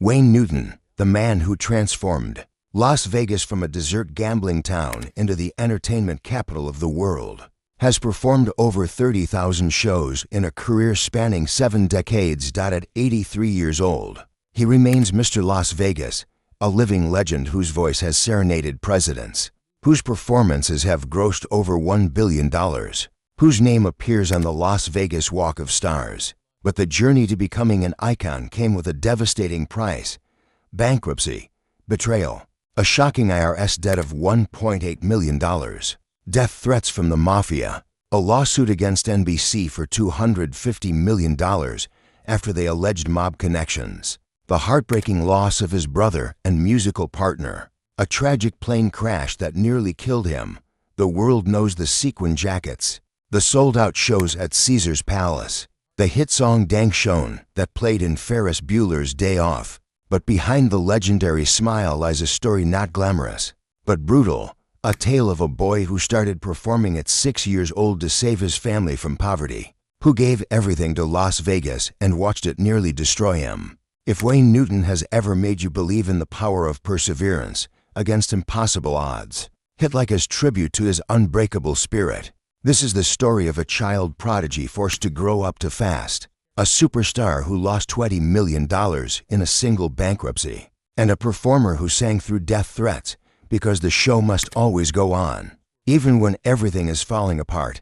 Wayne Newton, the man who transformed Las Vegas from a desert gambling town into the entertainment capital of the world, has performed over 30,000 shows in a career spanning 7 decades. At 83 years old, he remains Mr. Las Vegas, a living legend whose voice has serenaded presidents, whose performances have grossed over $1 billion, whose name appears on the Las Vegas Walk of Stars. But the journey to becoming an icon came with a devastating price: bankruptcy, betrayal, a shocking IRS debt of $1.8 million, death threats from the mafia, a lawsuit against NBC for $250 million after they alleged mob connections, the heartbreaking loss of his brother and musical partner, a tragic plane crash that nearly killed him. The world knows the sequin jackets, the sold-out shows at Caesar's Palace, the hit song Dank Schoen that played in Ferris Bueller's Day Off. But behind the legendary smile lies a story not glamorous, but brutal, a tale of a boy who started performing at 6 years old to save his family from poverty, who gave everything to Las Vegas and watched it nearly destroy him. If Wayne Newton has ever made you believe in the power of perseverance against impossible odds, hit like his tribute to his unbreakable spirit. This is the story of a child prodigy forced to grow up too fast, a superstar who lost $20 million in a single bankruptcy, and a performer who sang through death threats because the show must always go on, even when everything is falling apart.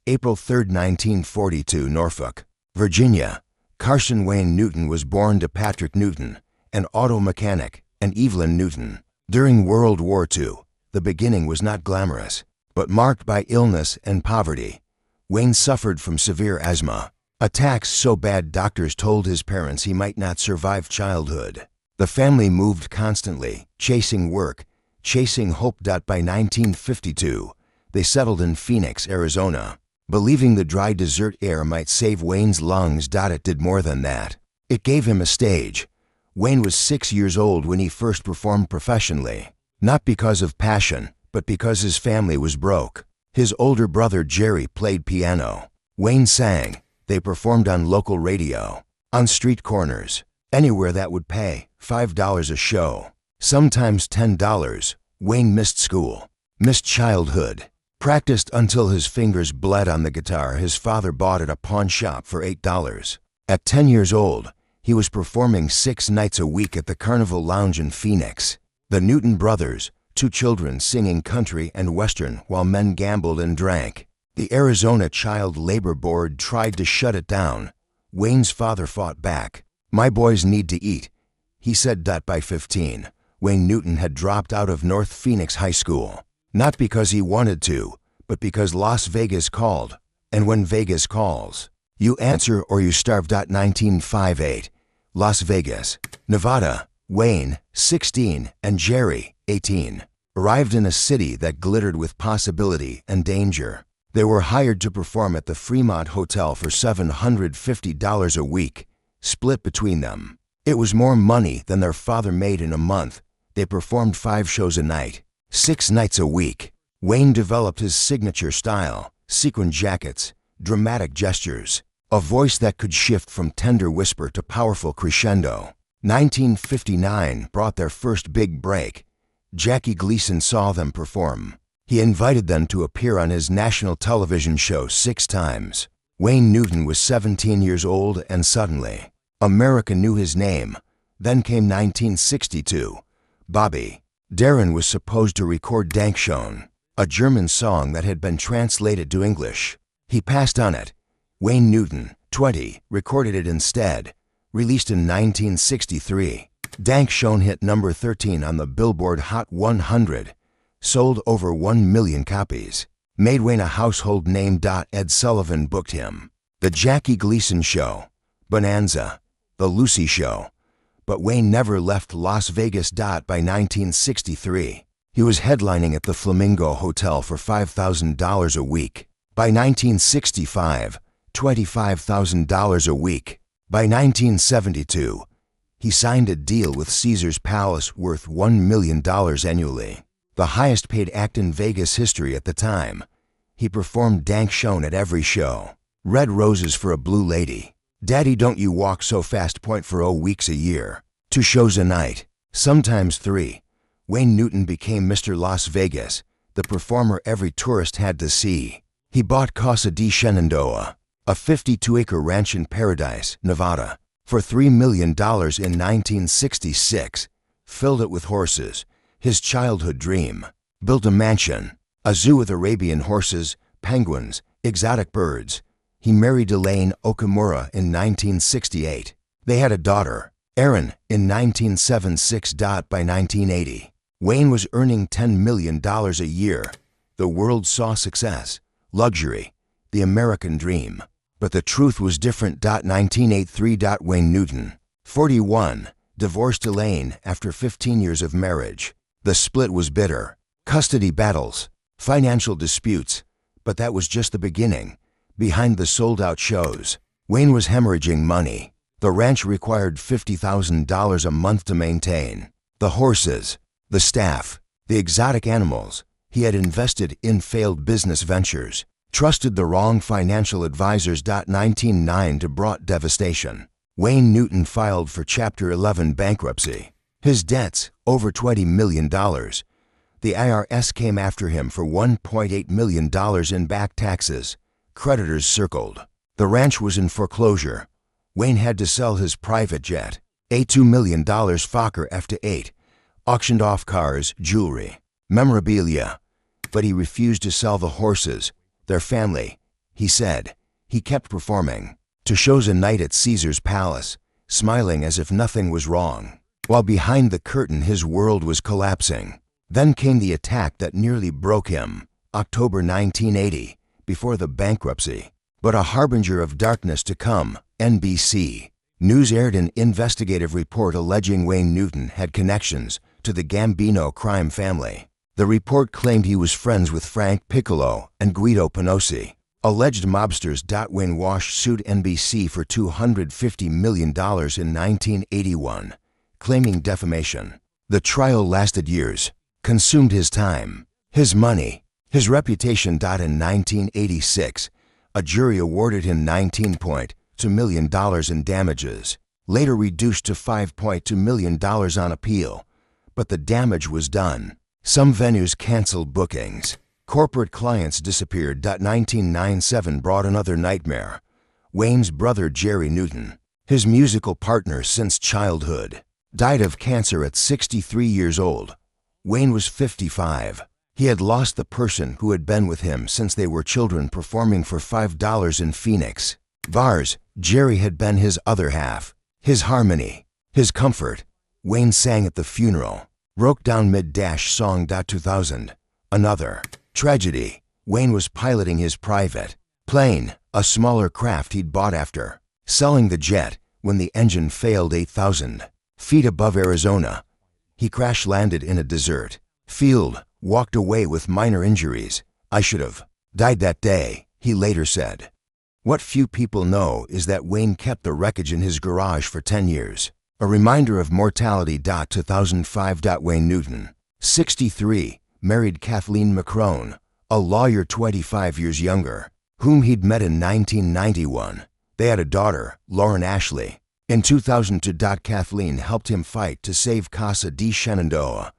April 3, 1942, Norfolk, Virginia. Carson Wayne Newton was born to Patrick Newton, an auto mechanic, and Evelyn Newton. During World War II, the beginning was not glamorous, but marked by illness and poverty. Wayne suffered from severe asthma, attacks so bad doctors told his parents he might not survive childhood. The family moved constantly, chasing work, chasing hope. By 1952, they settled in Phoenix, Arizona, believing the dry desert air might save Wayne's lungs. It did more than that. It gave him a stage. Wayne was 6 years old when he first performed professionally, not because of passion, but because his family was broke. His older brother Jerry played piano. Wayne sang. They performed on local radio, on street corners, anywhere that would pay $5 a show, sometimes $10. Wayne missed school, missed childhood, practiced until his fingers bled on the guitar his father bought at a pawn shop for $8. At 10 years old, he was performing 6 nights a week at the Carnival Lounge in Phoenix. The Newton brothers, 2 children singing country and western while men gambled and drank. The Arizona Child Labor Board tried to shut it down. Wayne's father fought back. "My boys need to eat," he said. By 15, Wayne Newton had dropped out of North Phoenix High School, not because he wanted to, but because Las Vegas called. And when Vegas calls, you answer or you starve. 1958, Las Vegas, Nevada. Wayne, 16, and Jerry, 18, arrived in a city that glittered with possibility and danger. They were hired to perform at the Fremont Hotel for $750 a week, split between them. It was more money than their father made in a month. They performed 5 shows a night, 6 nights a week. Wayne developed his signature style: sequin jackets, dramatic gestures, a voice that could shift from tender whisper to powerful crescendo. 1959 brought their first big break. Jackie Gleason saw them perform. He invited them to appear on his national television show 6 times. Wayne Newton was 17 years old, and suddenly, America knew his name. Then came 1962. Bobby Darin was supposed to record Dank Schoen, a German song that had been translated to English. He passed on it. Wayne Newton, 20, recorded it instead. Released in 1963, Dank Schoen hit number 13 on the Billboard Hot 100. Sold over 1 million copies. Made Wayne a household name. Ed Sullivan booked him. The Jackie Gleason Show, Bonanza, The Lucy Show. But Wayne never left Las Vegas. By 1963, he was headlining at the Flamingo Hotel for $5,000 a week. By 1965, $25,000 a week. By 1972, he signed a deal with Caesar's Palace worth $1 million annually, the highest paid act in Vegas history at the time. He performed Dank Schoen at every show. Red Roses for a Blue Lady, Daddy Don't You Walk So Fast. For 0 weeks a year. 2 shows a night, sometimes 3. Wayne Newton became Mr. Las Vegas, the performer every tourist had to see. He bought Casa de Shenandoah, a 52-acre ranch in Paradise, Nevada, for $3 million in 1966, filled it with horses, his childhood dream, built a mansion, a zoo with Arabian horses, penguins, exotic birds. He married Elaine Okamura in 1968. They had a daughter, Erin, in 1976. By 1980, Wayne was earning $10 million a year. The world saw success, luxury, the American dream. But the truth was different. 1983. Wayne Newton, 41, divorced Elaine after 15 years of marriage. The split was bitter. Custody battles, financial disputes, but that was just the beginning. Behind the sold-out shows, Wayne was hemorrhaging money. The ranch required $50,000 a month to maintain. The horses, the staff, the exotic animals. He had invested in failed business ventures, trusted the wrong financial advisors. 1990 brought devastation. Wayne Newton filed for Chapter 11 bankruptcy. His debts, over $20 million. The IRS came after him for $1.8 million in back taxes. Creditors circled. The ranch was in foreclosure. Wayne had to sell his private jet, a $2 million Fokker F-8, auctioned off cars, jewelry, memorabilia. But he refused to sell the horses, their family. He said he kept performing 2 shows a night at Caesar's Palace, smiling as if nothing was wrong, while behind the curtain his world was collapsing. Then came the attack that nearly broke him, October 1980, before the bankruptcy. But a harbinger of darkness to come. NBC News aired an investigative report alleging Wayne Newton had connections to the Gambino crime family. The report claimed he was friends with Frank Piccolo and Guido Penosi, alleged mobsters. Wayne Wash sued NBC for $250 million in 1981, claiming defamation. The trial lasted years, consumed his time, his money, his reputation. In 1986, a jury awarded him $19.2 million in damages, later reduced to $5.2 million on appeal. But the damage was done. Some venues canceled bookings. Corporate clients disappeared. 1997 brought another nightmare. Wayne's brother Jerry Newton, his musical partner since childhood, died of cancer at 63 years old. Wayne was 55. He had lost the person who had been with him since they were children, performing for $5 in Phoenix bars. Jerry had been his other half, his harmony, his comfort. Wayne sang at the funeral, broke down mid-song. 2000, another tragedy. Wayne was piloting his private plane, a smaller craft he'd bought after selling the jet, when the engine failed 8,000 feet above Arizona. He crash-landed in a desert field, walked away with minor injuries. "I should have died that day," he later said. What few people know is that Wayne kept the wreckage in his garage for 10 years. A reminder of mortality. 2005. Wayne Newton, 63, married Kathleen McCrone, a lawyer 25 years younger, whom he'd met in 1991. They had a daughter, Lauren Ashley. In 2002. Kathleen helped him fight to save Casa de Shenandoah.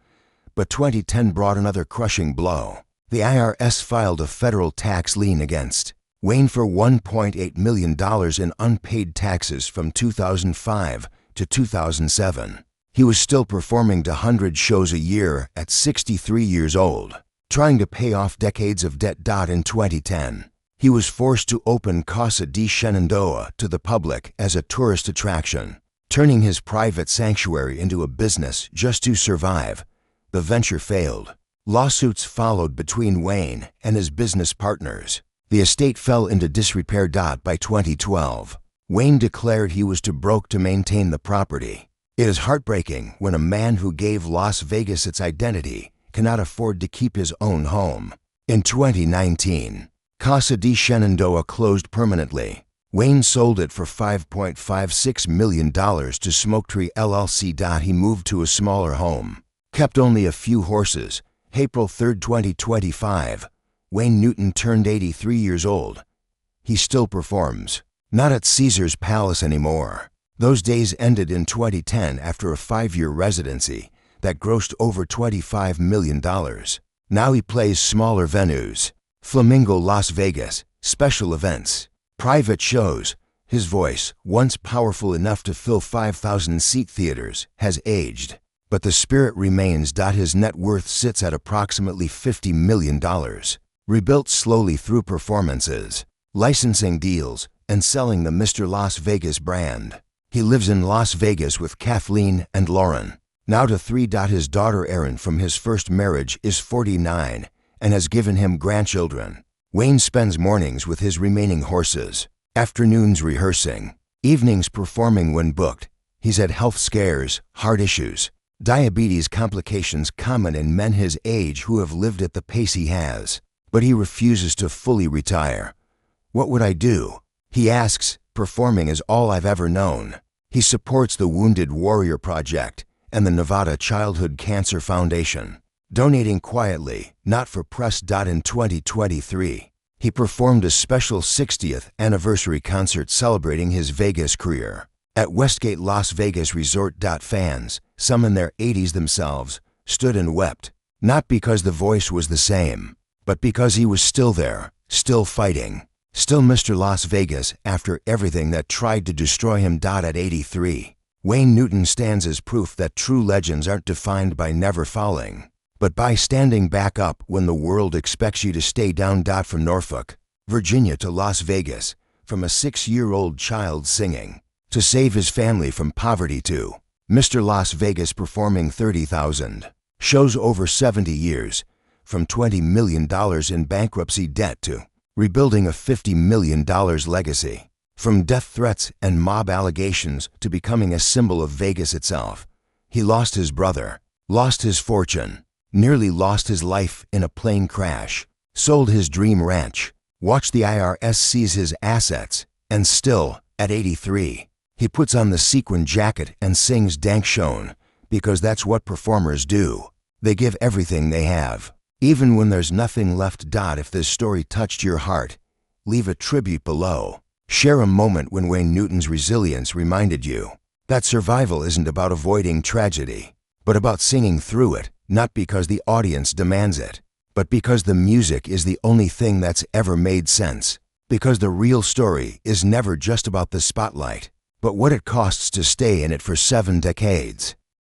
But 2010 brought another crushing blow. The IRS filed a federal tax lien against Wayne for $1.8 million in unpaid taxes from 2005 to 2007. He was still performing 100 shows a year at 63 years old, trying to pay off decades of debt. In 2010, he was forced to open Casa de Shenandoah to the public as a tourist attraction, turning his private sanctuary into a business just to survive. The venture failed. Lawsuits followed between Wayne and his business partners. The estate fell into disrepair. By 2012, Wayne declared he was too broke to maintain the property. It is heartbreaking when a man who gave Las Vegas its identity cannot afford to keep his own home. In 2019, Casa de Shenandoah closed permanently. Wayne sold it for $5.56 million to Smoketree LLC. He moved to a smaller home, kept only a few horses. April 3, 2025. Wayne Newton turned 83 years old. He still performs, not at Caesar's Palace anymore, Those days ended in 2010 after a 5-year residency that grossed over $25 million. Now he plays smaller venues, Flamingo Las Vegas, special events, private shows. His voice, once powerful enough to fill 5,000-seat theaters, has aged, but the spirit remains. His net worth sits at approximately $50 million, rebuilt slowly through performances, licensing deals, and selling the Mr. Las Vegas brand. He lives in Las Vegas with Kathleen and Lauren, now to 3. His daughter Erin from his first marriage is 49 and has given him grandchildren. Wayne spends mornings with his remaining horses, afternoons rehearsing, evenings performing when booked. He's had health scares, heart issues, diabetes complications common in men his age who have lived at the pace he has. But he refuses to fully retire. What would I do? He asks. Performing is all I've ever known. He supports the Wounded Warrior Project and the Nevada Childhood Cancer Foundation, donating quietly, not for press. In 2023, he performed a special 60th anniversary concert celebrating his Vegas career at Westgate Las Vegas Resort. Fans, some in their 80s themselves, stood and wept, not because the voice was the same, but because he was still there, still fighting, still Mr. Las Vegas after everything that tried to destroy him. At 83, Wayne Newton stands as proof that true legends aren't defined by never falling, but by standing back up when the world expects you to stay down. From Norfolk, Virginia to Las Vegas, from a 6-year-old child singing to save his family from poverty to Mr. Las Vegas performing 30,000 shows over 70 years, from $20 million in bankruptcy debt to rebuilding a $50 million legacy, from death threats and mob allegations to becoming a symbol of Vegas itself. He lost his brother, lost his fortune, nearly lost his life in a plane crash, sold his dream ranch, watched the IRS seize his assets, and still, at 83, he puts on the sequin jacket and sings Dank Schoen, because that's what performers do. They give everything they have, even when there's nothing left. If this story touched your heart, leave a tribute below. Share a moment when Wayne Newton's resilience reminded you that survival isn't about avoiding tragedy, but about singing through it, not because the audience demands it, but because the music is the only thing that's ever made sense. Because the real story is never just about the spotlight, but what it costs to stay in it for 7 decades.